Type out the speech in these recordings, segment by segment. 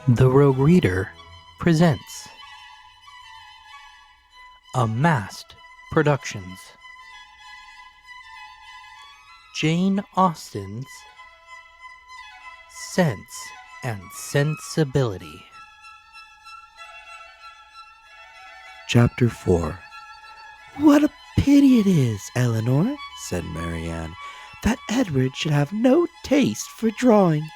The Rogue Reader presents Amassed Productions, Jane Austen's Sense and Sensibility. Chapter 4. "What a pity it is, Elinor," said Marianne, "that Edward should have no taste for drawing."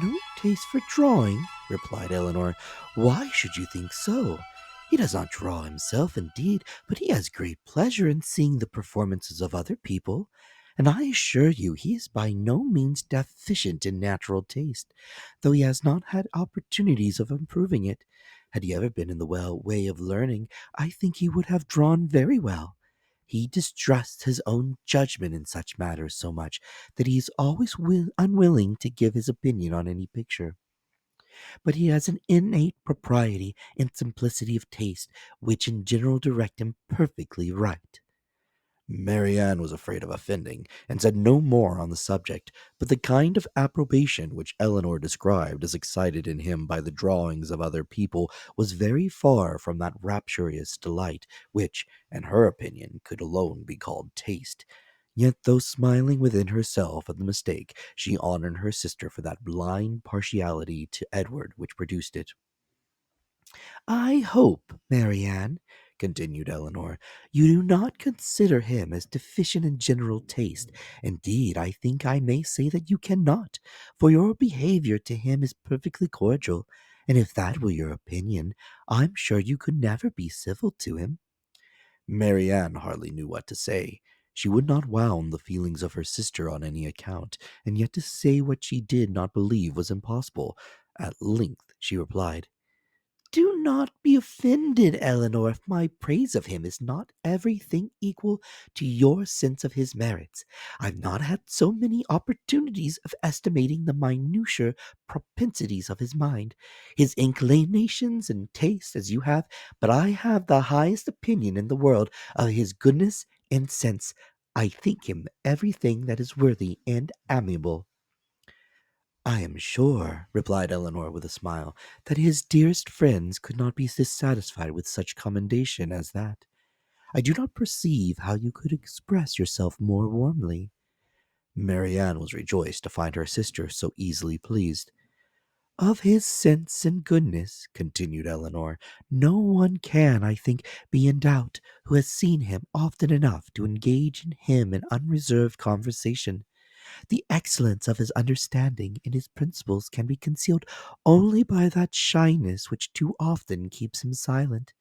"No taste for drawing?" replied Elinor. "Why should you think so? He does not draw himself, indeed, but he has great pleasure in seeing the performances of other people, and I assure you he is by no means deficient in natural taste, though he has not had opportunities of improving it. Had he ever been in the way of learning, I think he would have drawn very well. He distrusts his own judgment in such matters so much that he is always unwilling to give his opinion on any picture. But he has an innate propriety and simplicity of taste which in general direct him perfectly right." Marianne was afraid of offending, and said no more on the subject, but the kind of approbation which Elinor described as excited in him by the drawings of other people was very far from that rapturous delight which, in her opinion, could alone be called taste. Yet, though smiling within herself at the mistake, she honored her sister for that blind partiality to Edward which produced it. "I hope, Marianne," continued Elinor, "you do not consider him as deficient in general taste. Indeed, I think I may say that you cannot, for your behavior to him is perfectly cordial, and if that were your opinion, I'm sure you could never be civil to him." Marianne hardly knew what to say. She would not wound the feelings of her sister on any account, and yet to say what she did not believe was impossible. At length she replied, "Do not be offended, Elinor, if my praise of him is not everything equal to your sense of his merits. I've not had so many opportunities of estimating the minutiae propensities of his mind, his inclinations and tastes as you have, but I have the highest opinion in the world of his goodness and sense. I think him everything that is worthy and amiable." "I am sure," replied Elinor with a smile, "that his dearest friends could not be dissatisfied with such commendation as that. I do not perceive how you could express yourself more warmly." Marianne was rejoiced to find her sister so easily pleased. "Of his sense and goodness," continued Elinor, "no one can, I think, be in doubt who has seen him often enough to engage in him in unreserved conversation. The excellence of his understanding and his principles can be concealed only by that shyness which too often keeps him silent.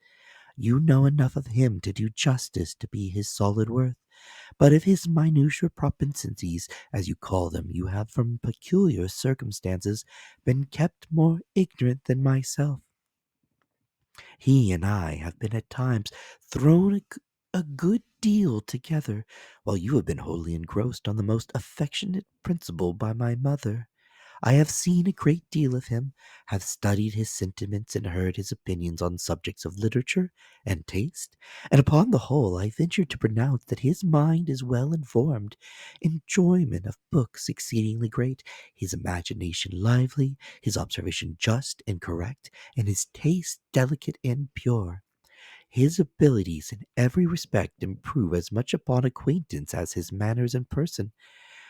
You know enough of him to do justice to be his solid worth, but of his minutiae propensities, as you call them, you have from peculiar circumstances been kept more ignorant than myself. He and I have been at times thrown a good deal together, while you have been wholly engrossed on the most affectionate principle by my mother. I have seen a great deal of him, have studied his sentiments and heard his opinions on subjects of literature and taste, and upon the whole I venture to pronounce that his mind is well informed, enjoyment of books exceedingly great, his imagination lively, his observation just and correct, and his taste delicate and pure. His abilities in every respect improve as much upon acquaintance as his manners and person.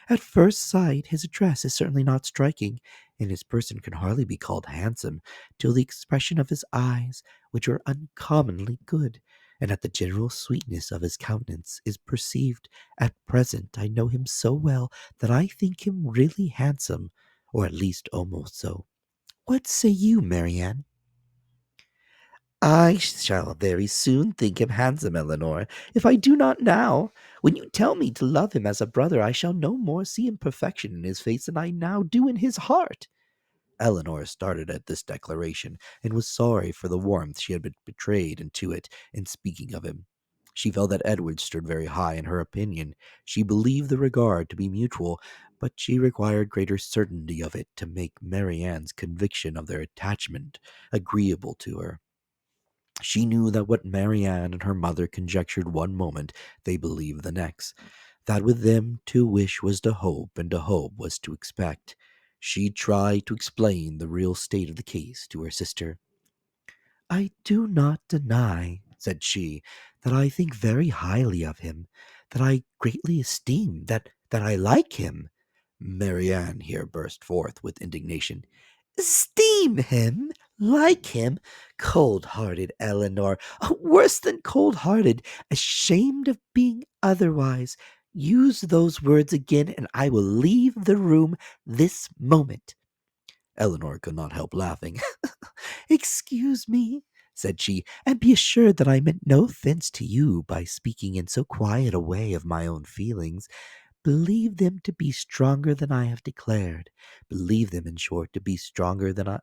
At first sight his address is certainly not striking, and his person can hardly be called handsome, till the expression of his eyes, which are uncommonly good, and at the general sweetness of his countenance, is perceived. At present I know him so well that I think him really handsome, or at least almost so. What say you, Marianne?" "I shall very soon think him handsome, Elinor, if I do not now. When you tell me to love him as a brother, I shall no more see imperfection in his face than I now do in his heart." Elinor started at this declaration, and was sorry for the warmth she had betrayed into it in speaking of him. She felt that Edward stood very high in her opinion. She believed the regard to be mutual, but she required greater certainty of it to make Marianne's conviction of their attachment agreeable to her. She knew that what Marianne and her mother conjectured one moment, they believed the next; that with them to wish was to hope, and to hope was to expect. She tried to explain the real state of the case to her sister. "I do not deny," said she, "that I think very highly of him, that I greatly esteem, that I like him." Marianne here burst forth with indignation. "Esteem him? Like him? Cold-hearted Elinor! Worse than cold-hearted, ashamed of being otherwise. Use those words again, and I will leave the room this moment." Elinor could not help laughing. "Excuse me," said she, "and be assured that I meant no offense to you by speaking in so quiet a way of my own feelings. Believe them to be stronger than I have declared. Believe them, in short, to be stronger than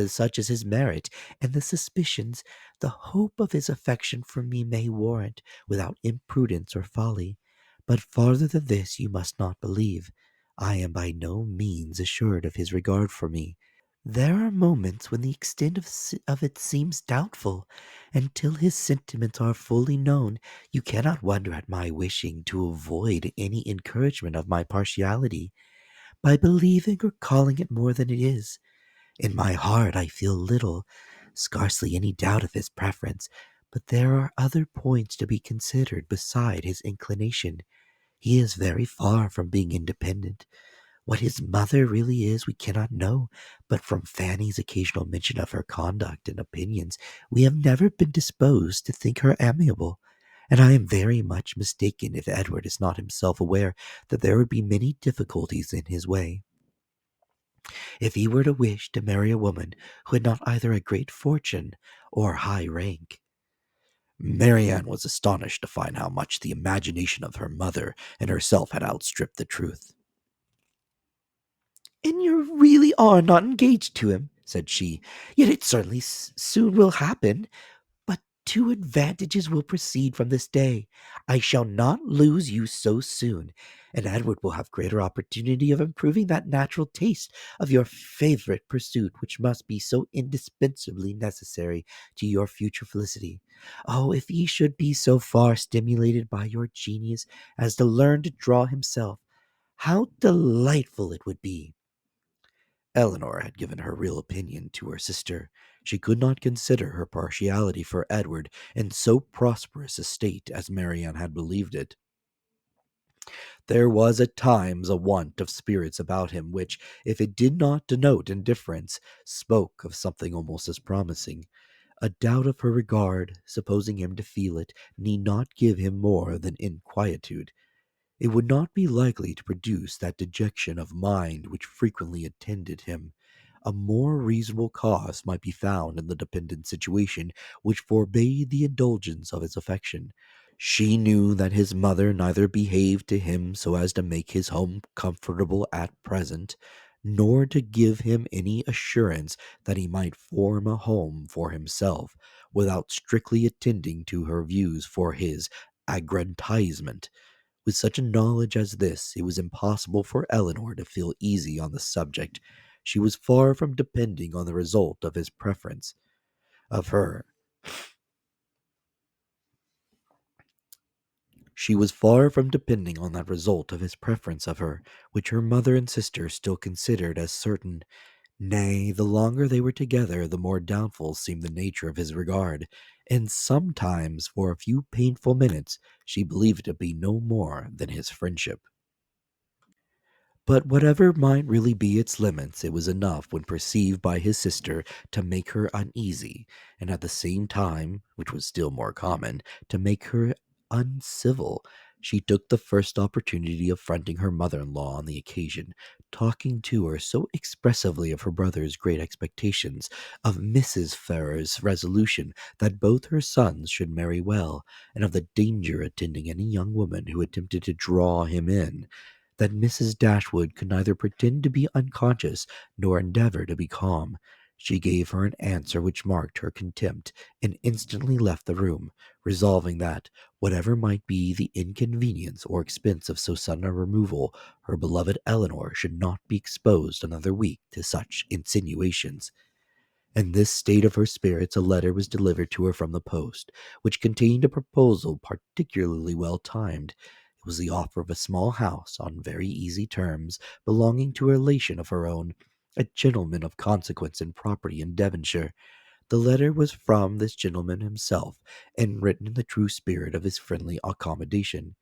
such as his merit, and the suspicions, the hope of his affection for me may warrant, without imprudence or folly. But farther than this you must not believe. I am by no means assured of his regard for me. There are moments when the extent of it seems doubtful, and till his sentiments are fully known, you cannot wonder at my wishing to avoid any encouragement of my partiality, by believing or calling it more than it is. In my heart I feel little, scarcely any doubt of his preference, but there are other points to be considered beside his inclination. He is very far from being independent. What his mother really is we cannot know, but from Fanny's occasional mention of her conduct and opinions, we have never been disposed to think her amiable, and I am very much mistaken if Edward is not himself aware that there would be many difficulties in his way, if he were to wish to marry a woman who had not either a great fortune or high rank." Marianne was astonished to find how much the imagination of her mother and herself had outstripped the truth. "And you really are not engaged to him," said she. "Yet it certainly soon will happen. But two advantages will proceed from this day. I shall not lose you so soon, and Edward will have greater opportunity of improving that natural taste of your favorite pursuit which must be so indispensably necessary to your future felicity. Oh, if he should be so far stimulated by your genius as to learn to draw himself, how delightful it would be!" Elinor had given her real opinion to her sister. She could not consider her partiality for Edward in so prosperous a state as Marianne had believed it. There was at times a want of spirits about him which, if it did not denote indifference, spoke of something almost as promising. A doubt of her regard, supposing him to feel it, need not give him more than inquietude. It would not be likely to produce that dejection of mind which frequently attended him. A more reasonable cause might be found in the dependent situation which forbade the indulgence of his affection. She knew that his mother neither behaved to him so as to make his home comfortable at present, nor to give him any assurance that he might form a home for himself without strictly attending to her views for his aggrandizement. With such a knowledge as this, it was impossible for Elinor to feel easy on the subject. She was far from depending on the result of his preference of her. She was far from depending on that result of his preference of her, which her mother and sister still considered as certain. Nay, the longer they were together, the more doubtful seemed the nature of his regard, and sometimes, for a few painful minutes, she believed it to be no more than his friendship. But whatever might really be its limits, it was enough when perceived by his sister to make her uneasy, and at the same time, which was still more common, to make her uncivil. She took the first opportunity of fronting her mother-in-law on the occasion, talking to her so expressively of her brother's great expectations, of Mrs. Ferrars's resolution that both her sons should marry well, and of the danger attending any young woman who attempted to draw him in, that Mrs. Dashwood could neither pretend to be unconscious nor endeavor to be calm. She gave her an answer which marked her contempt, and instantly left the room, resolving that, whatever might be the inconvenience or expense of so sudden a removal, her beloved Elinor should not be exposed another week to such insinuations. In this state of her spirits a letter was delivered to her from the post, which contained a proposal particularly well timed. It was the offer of a small house on very easy terms, belonging to a relation of her own, a gentleman of consequence and property in Devonshire. The letter was from this gentleman himself, and written in the true spirit of his friendly accommodation.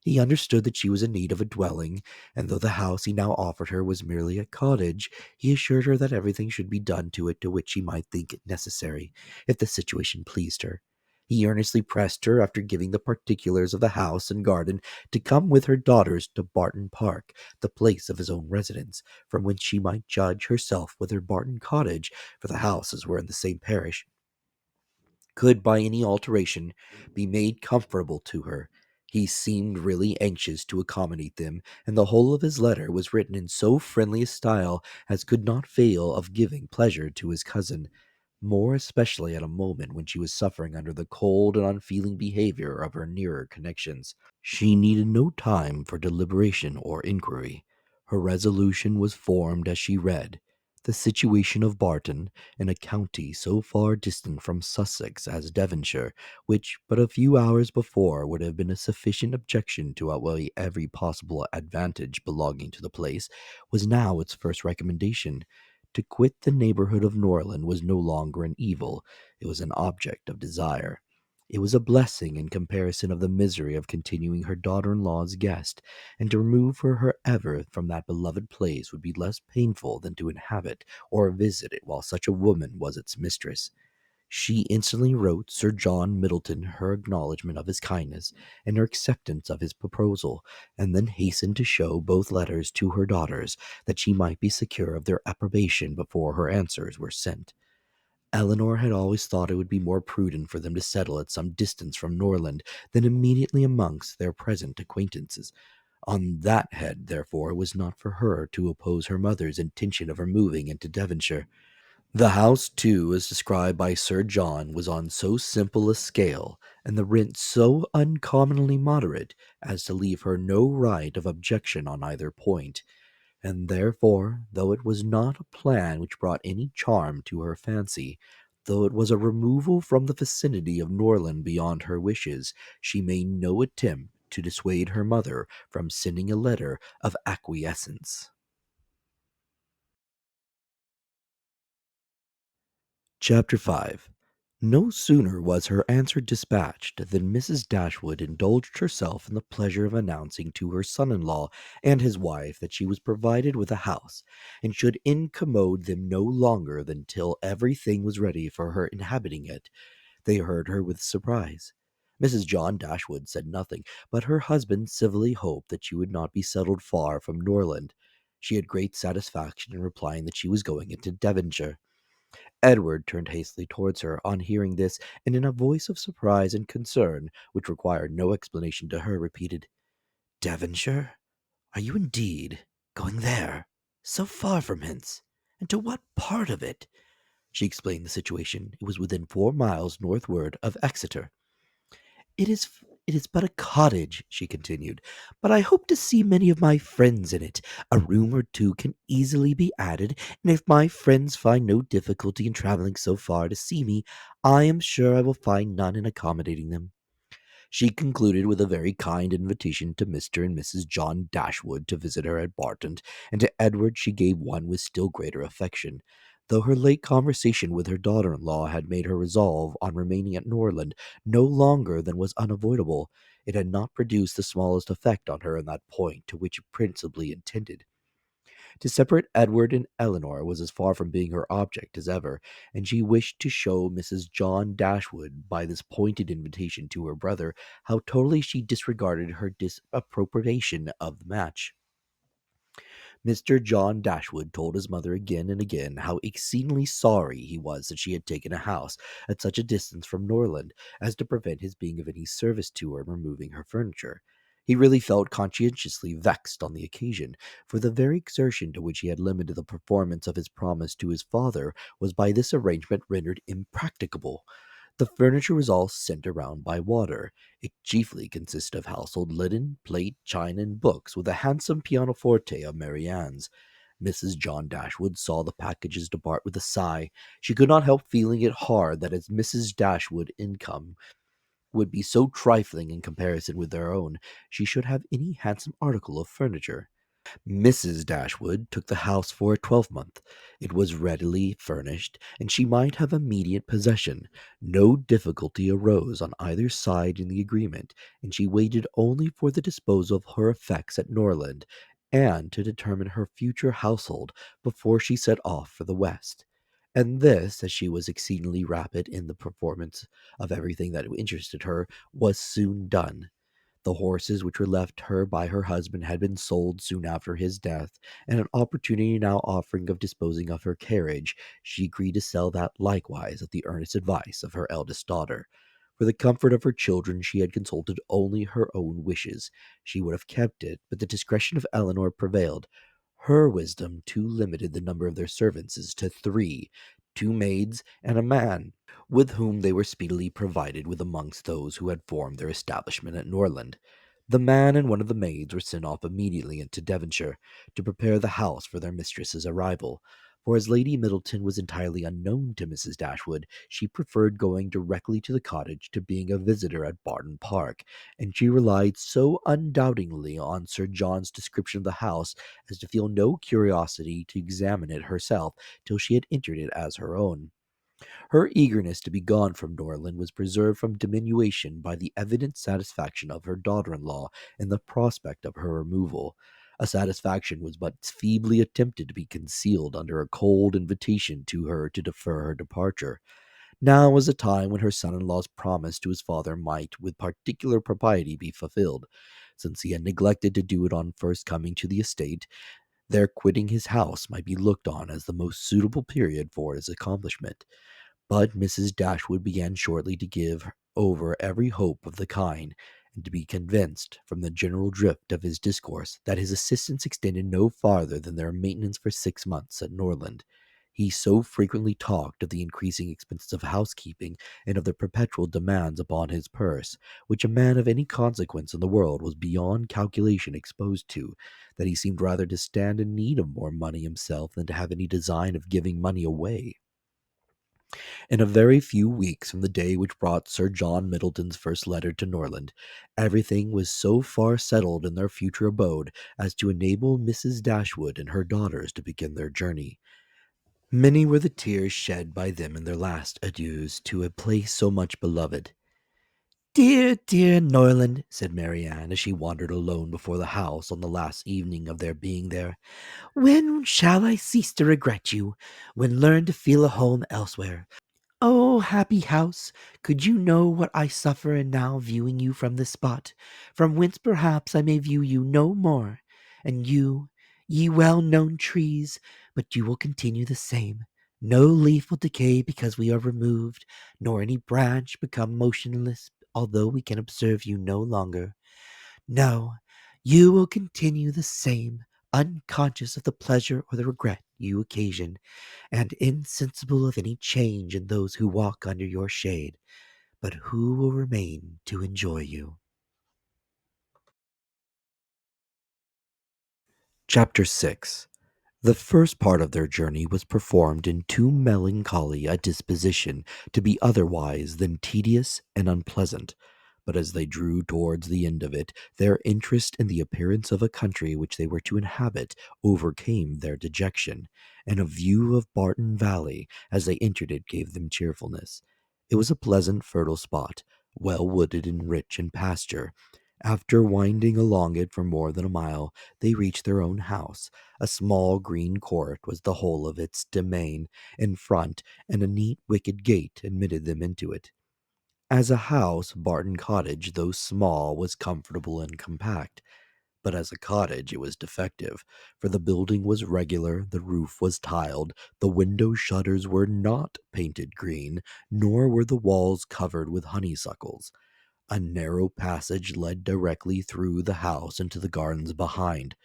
He understood that she was in need of a dwelling, and though the house he now offered her was merely a cottage, he assured her that everything should be done to it to which she might think it necessary, if the situation pleased her. He earnestly pressed her, after giving the particulars of the house and garden, to come with her daughters to Barton Park, the place of his own residence, from whence she might judge herself whether Barton Cottage, for the houses were in the same parish, could by any alteration be made comfortable to her. He seemed really anxious to accommodate them, and the whole of his letter was written in so friendly a style as could not fail of giving pleasure to his cousin, more especially at a moment when she was suffering under the cold and unfeeling behavior of her nearer connections. She needed no time for deliberation or inquiry. Her resolution was formed as she read. The situation of Barton, in a county so far distant from Sussex as Devonshire, which but a few hours before would have been a sufficient objection to outweigh every possible advantage belonging to the place, was now its first recommendation. To quit the neighborhood of Norland was no longer an evil, it was an object of desire. It was a blessing in comparison of the misery of continuing her daughter-in-law's guest, and to remove her ever from that beloved place would be less painful than to inhabit or visit it while such a woman was its mistress. She instantly wrote Sir John Middleton her acknowledgment of his kindness and her acceptance of his proposal, and then hastened to show both letters to her daughters, that she might be secure of their approbation before her answers were sent. Elinor had always thought it would be more prudent for them to settle at some distance from Norland than immediately amongst their present acquaintances. On that head, therefore, it was not for her to oppose her mother's intention of removing into Devonshire. The house, too, as described by Sir John, was on so simple a scale, and the rent so uncommonly moderate, as to leave her no right of objection on either point, and therefore, though it was not a plan which brought any charm to her fancy, though it was a removal from the vicinity of Norland beyond her wishes, she made no attempt to dissuade her mother from sending a letter of acquiescence. Chapter 5. No sooner was her answer dispatched than Mrs. Dashwood indulged herself in the pleasure of announcing to her son-in-law and his wife that she was provided with a house, and should incommode them no longer than till everything was ready for her inhabiting it. They heard her with surprise. Mrs. John Dashwood said nothing, but her husband civilly hoped that she would not be settled far from Norland. She had great satisfaction in replying that she was going into Devonshire. Edward turned hastily towards her on hearing this, and in a voice of surprise and concern, which required no explanation to her, repeated, "Devonshire? Are you indeed going there? So far from hence? And to what part of it?" She explained the situation. It was within 4 miles northward of Exeter. It is but a cottage," she continued, "but I hope to see many of my friends in it. A room or two can easily be added, and if my friends find no difficulty in travelling so far to see me, I am sure I will find none in accommodating them." She concluded with a very kind invitation to Mr. and Mrs. John Dashwood to visit her at Barton, and to Edward she gave one with still greater affection. Though her late conversation with her daughter-in-law had made her resolve on remaining at Norland no longer than was unavoidable, it had not produced the smallest effect on her in that point to which it principally intended. To separate Edward and Elinor was as far from being her object as ever, and she wished to show Mrs. John Dashwood by this pointed invitation to her brother how totally she disregarded her disapprobation of the match. Mr. John Dashwood told his mother again and again how exceedingly sorry he was that she had taken a house at such a distance from Norland as to prevent his being of any service to her in removing her furniture. He really felt conscientiously vexed on the occasion, for the very exertion to which he had limited the performance of his promise to his father was by this arrangement rendered impracticable. The furniture was all sent around by water. It chiefly consisted of household linen, plate, china, and books, with a handsome pianoforte of Marianne's. Mrs. John Dashwood saw the packages depart with a sigh. She could not help feeling it hard that as Mrs. Dashwood's income would be so trifling in comparison with their own, she should have any handsome article of furniture. Mrs. Dashwood took the house for a 12-month. It was readily furnished, and she might have immediate possession. No difficulty arose on either side in the agreement, and she waited only for the disposal of her effects at Norland, and to determine her future household before she set off for the West. And this, as she was exceedingly rapid in the performance of everything that interested her, was soon done. The horses which were left her by her husband had been sold soon after his death, and an opportunity now offering of disposing of her carriage, she agreed to sell that likewise at the earnest advice of her eldest daughter. For the comfort of her children she had consulted only her own wishes. She would have kept it, but the discretion of Elinor prevailed. Her wisdom too limited the number of their servants to 3, 2 maids and a man, with whom they were speedily provided with amongst those who had formed their establishment at Norland. The man and one of the maids were sent off immediately into Devonshire to prepare the house for their mistress's arrival. For as Lady Middleton was entirely unknown to Mrs. Dashwood, she preferred going directly to the cottage to being a visitor at Barton Park, and she relied so undoubtingly on Sir John's description of the house as to feel no curiosity to examine it herself till she had entered it as her own. Her eagerness to be gone from Norland was preserved from diminution by the evident satisfaction of her daughter-in-law in the prospect of her removal, a satisfaction was but feebly attempted to be concealed under a cold invitation to her to defer her departure. Now was a time when her son-in-law's promise to his father might with particular propriety be fulfilled. Since he had neglected to do it on first coming to the estate, their quitting his house might be looked on as the most suitable period for its accomplishment. But Mrs. Dashwood began shortly to give over every hope of the kind, and to be convinced, from the general drift of his discourse, that his assistance extended no farther than their maintenance for 6 months at Norland. He so frequently talked of the increasing expenses of housekeeping, and of the perpetual demands upon his purse, which a man of any consequence in the world was beyond calculation exposed to, that he seemed rather to stand in need of more money himself than to have any design of giving money away. In a very few weeks from the day which brought Sir John Middleton's first letter to Norland, everything was so far settled in their future abode as to enable Mrs. Dashwood and her daughters to begin their journey. Many were the tears shed by them in their last adieus to a place so much beloved. "Dear, dear Norland," said Marianne, as she wandered alone before the house on the last evening of their being there, "when shall I cease to regret you? When learn to feel a home elsewhere? Oh, happy house, could you know what I suffer in now viewing you from this spot, from whence perhaps I may view you no more, and you, ye well-known trees, but you will continue the same. No leaf will decay because we are removed, nor any branch become motionless, although we can observe you no longer. No, you will continue the same, unconscious of the pleasure or the regret you occasion, and insensible of any change in those who walk under your shade, but who will remain to enjoy you." Chapter 6. The first part of their journey was performed in too melancholy a disposition to be otherwise than tedious and unpleasant. But as they drew towards the end of it, their interest in the appearance of a country which they were to inhabit overcame their dejection, and a view of Barton Valley as they entered it gave them cheerfulness. It was a pleasant, fertile spot, well wooded and rich in pasture. After winding along it for more than a mile, they reached their own house. A small green court was the whole of its domain in front, and a neat wicket gate admitted them into it. As a house, Barton Cottage, though small, was comfortable and compact. But as a cottage it was defective, for the building was regular, the roof was tiled, the window shutters were not painted green, nor were the walls covered with honeysuckles. A narrow passage led directly through the house into the gardens behind.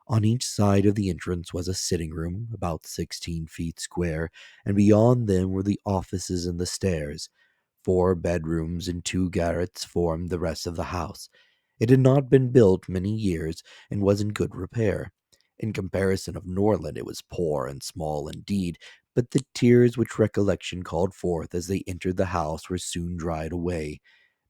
On each side of the entrance was a sitting room, about 16 feet square, and beyond them were the offices and the stairs. 4 bedrooms and 2 garrets formed the rest of the house. It had not been built many years, and was in good repair. In comparison of Norland it was poor and small indeed, but the tears which recollection called forth as they entered the house were soon dried away.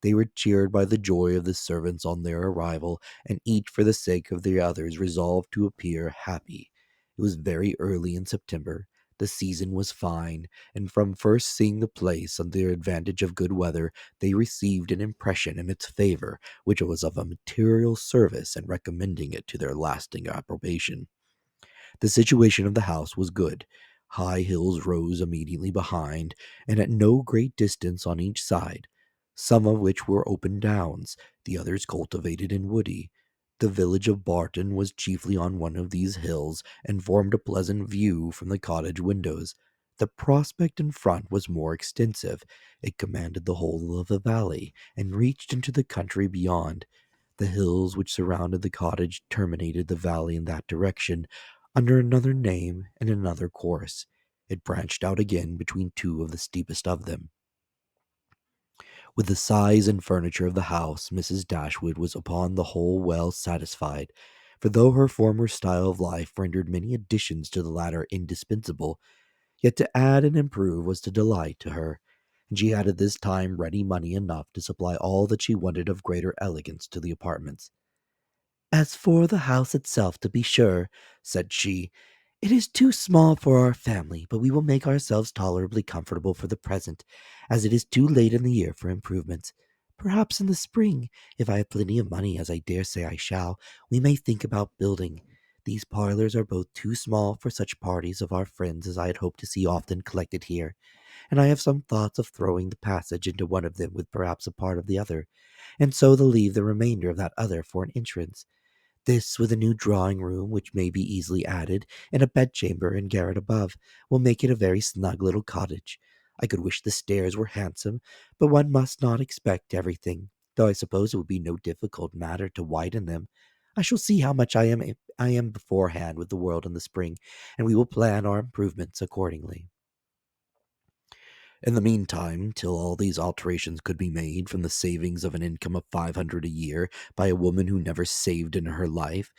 They were cheered by the joy of the servants on their arrival, and each for the sake of the others resolved to appear happy. It was very early in September. The season was fine, and from first seeing the place and the advantage of good weather, they received an impression in its favor which was of a material service in recommending it to their lasting approbation. The situation of the house was good. High hills rose immediately behind, and at no great distance on each side, some of which were open downs, the others cultivated and woody. The village of Barton was chiefly on one of these hills, and formed a pleasant view from the cottage windows. The prospect in front was more extensive. It commanded the whole of the valley, and reached into the country beyond. The hills which surrounded the cottage terminated the valley in that direction, under another name and another course. It branched out again between two of the steepest of them. With the size and furniture of the house, Mrs. Dashwood was upon the whole well satisfied, for though her former style of life rendered many additions to the latter indispensable, yet to add and improve was to delight to her, and she had at this time ready money enough to supply all that she wanted of greater elegance to the apartments. "As for the house itself, to be sure," said she, "it is too small for our family, but we will make ourselves tolerably comfortable for the present, as it is too late in the year for improvements. Perhaps in the spring, if I have plenty of money, as I dare say I shall, we may think about building. These parlors are both too small for such parties of our friends as I had hoped to see often collected here, and I have some thoughts of throwing the passage into one of them with perhaps a part of the other, and so to leave the remainder of that other for an entrance. This, with a new drawing room, which may be easily added, and a bedchamber and garret above, will make it a very snug little cottage. I could wish the stairs were handsome, but one must not expect everything, though I suppose it would be no difficult matter to widen them. I shall see how much I am beforehand with the world in the spring, and we will plan our improvements accordingly. In the meantime, till all these alterations could be made from the savings of an income of 500 a year by a woman who never saved in her life,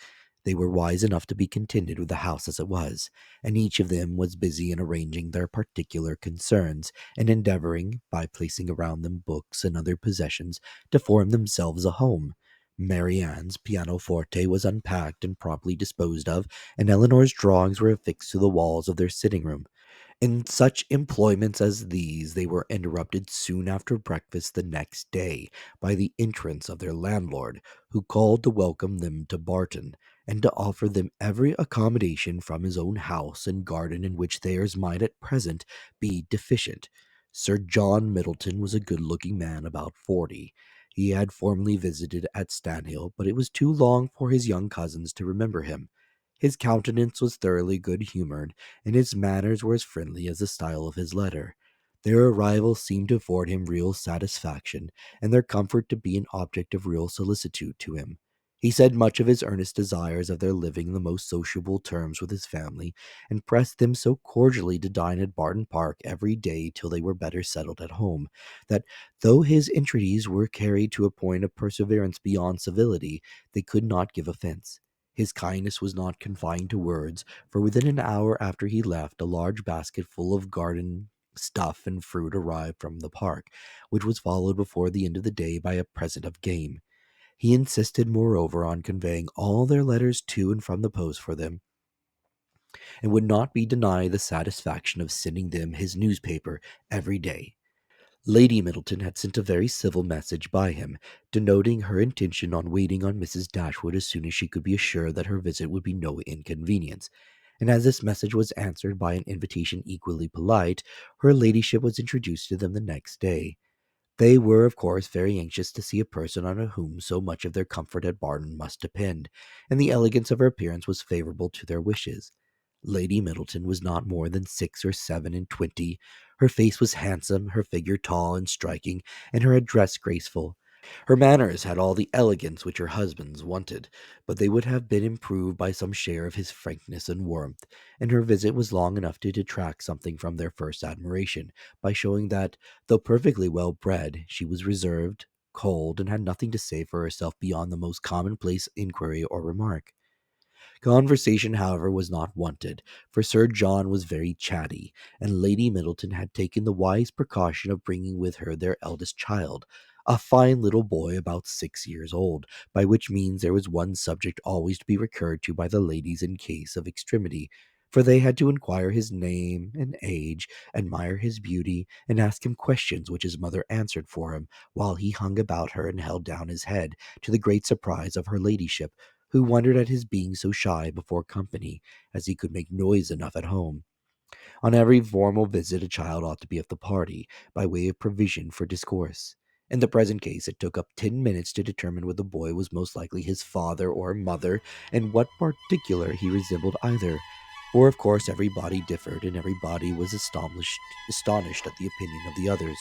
they were wise enough to be contented with the house as it was, and each of them was busy in arranging their particular concerns, and endeavoring, by placing around them books and other possessions, to form themselves a home. Marianne's pianoforte was unpacked and properly disposed of, and Elinor's drawings were affixed to the walls of their sitting room. In such employments as these, they were interrupted soon after breakfast the next day by the entrance of their landlord, who called to welcome them to Barton, and to offer them every accommodation from his own house and garden in which theirs might at present be deficient. Sir John Middleton was a good-looking man about 40. He had formerly visited at Stanhill, but it was too long for his young cousins to remember him. His countenance was thoroughly good-humored, and his manners were as friendly as the style of his letter. Their arrival seemed to afford him real satisfaction, and their comfort to be an object of real solicitude to him. He said much of his earnest desires of their living in the most sociable terms with his family, and pressed them so cordially to dine at Barton Park every day till they were better settled at home, that though his entreaties were carried to a point of perseverance beyond civility, they could not give offence. His kindness was not confined to words, for within an hour after he left, a large basket full of garden stuff and fruit arrived from the park, which was followed before the end of the day by a present of game. He insisted, moreover, on conveying all their letters to and from the post for them, and would not be denied the satisfaction of sending them his newspaper every day. Lady Middleton had sent a very civil message by him, denoting her intention on waiting on Mrs. Dashwood as soon as she could be assured that her visit would be no inconvenience, and as this message was answered by an invitation equally polite, her ladyship was introduced to them the next day. They were, of course, very anxious to see a person on whom so much of their comfort at Barton must depend, and the elegance of her appearance was favourable to their wishes. Lady Middleton was not more than 6 or 7 and 20. Her face was handsome, her figure tall and striking, and her address graceful. Her manners had all the elegance which her husband's wanted, but they would have been improved by some share of his frankness and warmth, and her visit was long enough to detract something from their first admiration, by showing that, though perfectly well bred, she was reserved, cold, and had nothing to say for herself beyond the most commonplace inquiry or remark. Conversation, however, was not wanted, for Sir John was very chatty, and Lady Middleton had taken the wise precaution of bringing with her their eldest child, a fine little boy about 6 years old, by which means there was one subject always to be recurred to by the ladies in case of extremity, for they had to inquire his name and age, admire his beauty, and ask him questions which his mother answered for him, while he hung about her and held down his head, to the great surprise of her ladyship, who wondered at his being so shy before company, as he could make noise enough at home. On every formal visit a child ought to be of the party, by way of provision for discourse. In the present case, it took up 10 minutes to determine whether the boy was most likely his father or mother, and what particular he resembled either. For of course everybody differed, and everybody was astonished at the opinion of the others.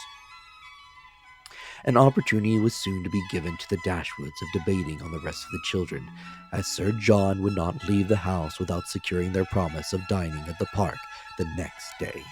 An opportunity was soon to be given to the Dashwoods of debating on the rest of the children, as Sir John would not leave the house without securing their promise of dining at the park the next day.